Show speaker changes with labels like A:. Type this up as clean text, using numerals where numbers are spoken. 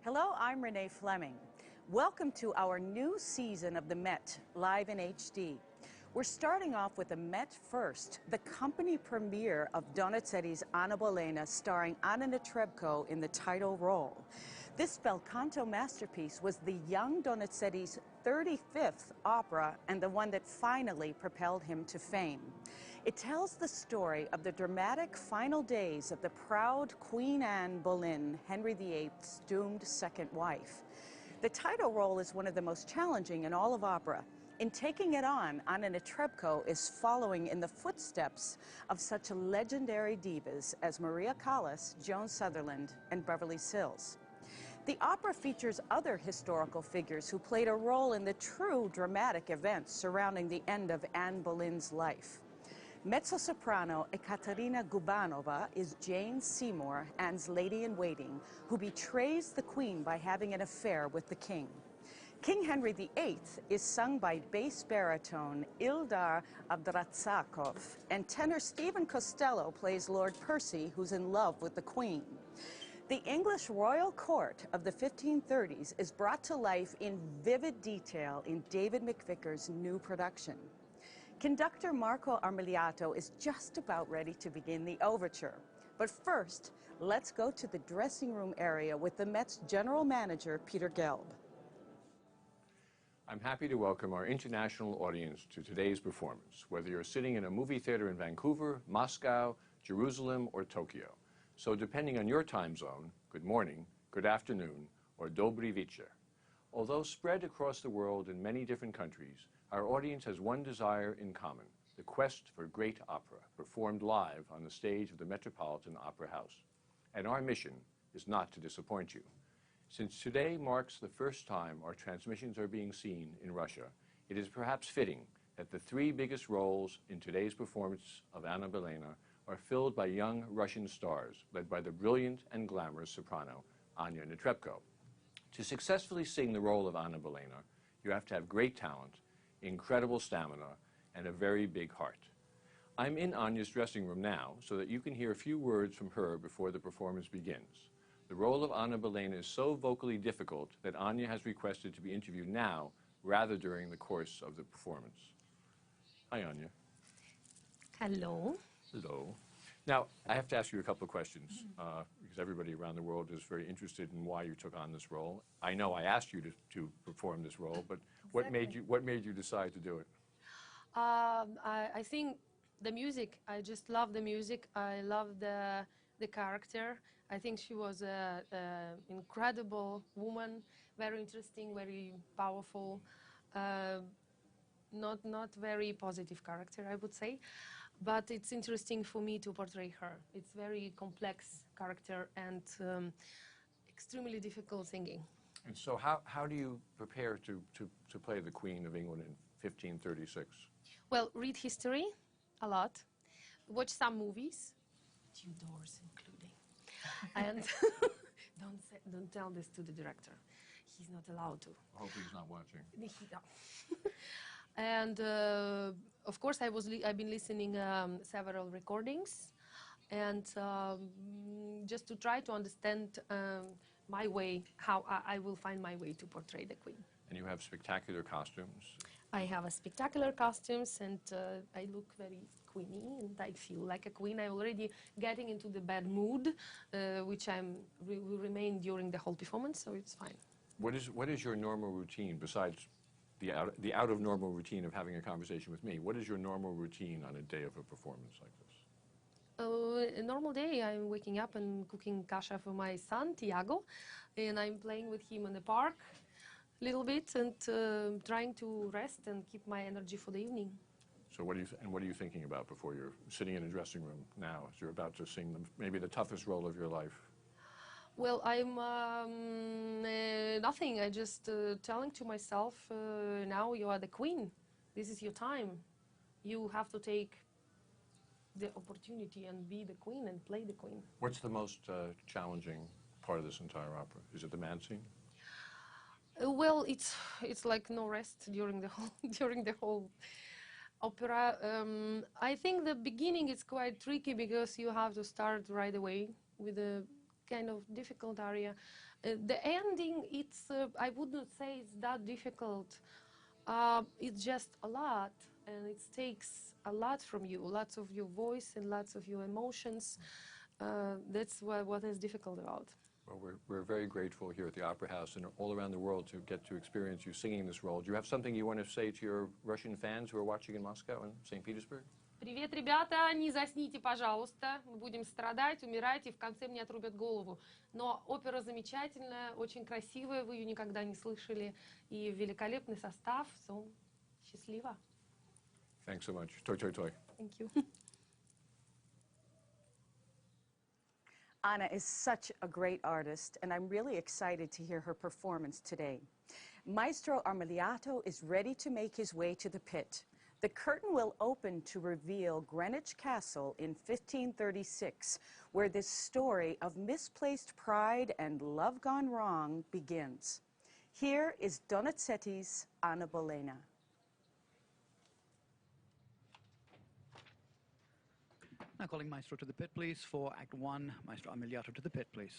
A: Hello, I'm Renee Fleming. Welcome to our new season of the Met, live in HD. We're starting off with the Met First, the company premiere of Donizetti's Anna Bolena, starring Anna Netrebko in the title role. This bel canto masterpiece was the young Donizetti's 35th opera and the one that finally propelled him to fame. It tells the story of the dramatic final days of the proud Queen Anne Boleyn, Henry VIII's doomed second wife. The title role is one of the most challenging in all of opera. In taking it on, Anna Netrebko is following in the footsteps of such legendary divas as Maria Callas, Joan Sutherland, and Beverly Sills. The opera features other historical figures who played a role in the true dramatic events surrounding the end of Anne Boleyn's life. Mezzo-soprano Ekaterina Gubanova is Jane Seymour, Anne's lady-in-waiting, who betrays the queen by having an affair with the king. King Henry VIII is sung by bass baritone Ildar Abdratsakov, and tenor Stephen Costello plays Lord Percy, who's in love with the queen. The English royal court of the 1530s is brought to life in vivid detail in David McVicker's new production. Conductor Marco Armiliato is just about ready to begin the overture. But first, let's go to the dressing room area with the Met's general manager, Peter Gelb.
B: I'm happy to welcome our international audience to today's performance, whether you're sitting in a movie theater in Vancouver, Moscow, Jerusalem, or Tokyo. So depending on your time zone, good morning, good afternoon, or dobry večer. Although spread across the world in many different countries, our audience has one desire in common, the quest for great opera, performed live on the stage of the Metropolitan Opera House. And our mission is not to disappoint you. Since today marks the first time our transmissions are being seen in Russia, it is perhaps fitting that the three biggest roles in today's performance of Anna Bolena are filled by young Russian stars, led by the brilliant and glamorous soprano, Anna Netrebko. To successfully sing the role of Anna Bolena, you have to have great talent, incredible stamina, and a very big heart. I'm in Anya's dressing room now so that you can hear a few words from her before the performance begins. The role of Anna Bolena is so vocally difficult that Anya has requested to be interviewed now rather during the course of the performance. Hi, Anya.
C: Hello.
B: Hello. Now, I have to ask you a couple of questions because everybody around the world is very interested in why you took on this role. I know I asked you to perform this role, but
C: Exactly.
B: what made you decide to do it?
C: I think the music. I just love the music. I love the character. I think she was an incredible woman, very interesting, very powerful. Not very positive character, I would say, but it's interesting for me to portray her. It's very complex character and extremely difficult singing.
B: And so how do you prepare to play the Queen of England in 1536?
C: Well, read history a lot, watch some movies, Tudors including, and don't tell this to the director. He's not allowed to.
B: I hope he's not watching.
C: And of course, I've been listening several recordings, and just to try to understand my way, how I will find my way to portray the Queen.
B: And you have spectacular costumes.
C: I have a spectacular costumes, and I look very queeny, and I feel like a queen. I'm already getting into the bad mood, which will remain during the whole performance, so it's fine.
B: What is your normal routine besides the out of normal routine of having a conversation with me? What is your normal routine on a day of a performance like this?
C: A normal day, I'm waking up and cooking kasha for my son, Tiago, and I'm playing with him in the park a little bit and trying to rest and keep my energy for the evening.
B: So what are you thinking about before you're sitting in a dressing room now as you're about to sing maybe the toughest role of your life?
C: Well, I'm nothing. I just telling to myself, now you are the queen. This is your time. You have to take the opportunity and be the queen and play the queen.
B: What's the most challenging part of this entire opera? Is it the man scene?
C: Well, it's like no rest during the whole opera. I think the beginning is quite tricky because you have to start right away with the kind of difficult aria. The ending, it's I wouldn't say it's that difficult. It's just a lot, and it takes a lot from you, lots of your voice and lots of your emotions. That's what is difficult about.
B: Well, we're very grateful here at the Opera House and all around the world to get to experience you singing this role. Do you have something you want to say to your Russian fans who are watching in Moscow and St. Petersburg?
C: Привет, ребята, не засните, пожалуйста, мы будем страдать, умирать, и в конце мне отрубят голову. Но опера замечательная, очень красивая, вы ее никогда не слышали, и великолепный состав, счастливо.
B: Thanks so much. Toi, toi, toi.
C: Thank you.
A: Anna is such a great artist, and I'm really excited to hear her performance today. Maestro Armiliato is ready to make his way to the pit. The curtain will open to reveal Greenwich Castle in 1536, where this story of misplaced pride and love gone wrong begins. Here is Donizetti's Anna Bolena.
D: Now calling Maestro to the pit, please, for Act 1. Maestro Armiliato to the pit, please.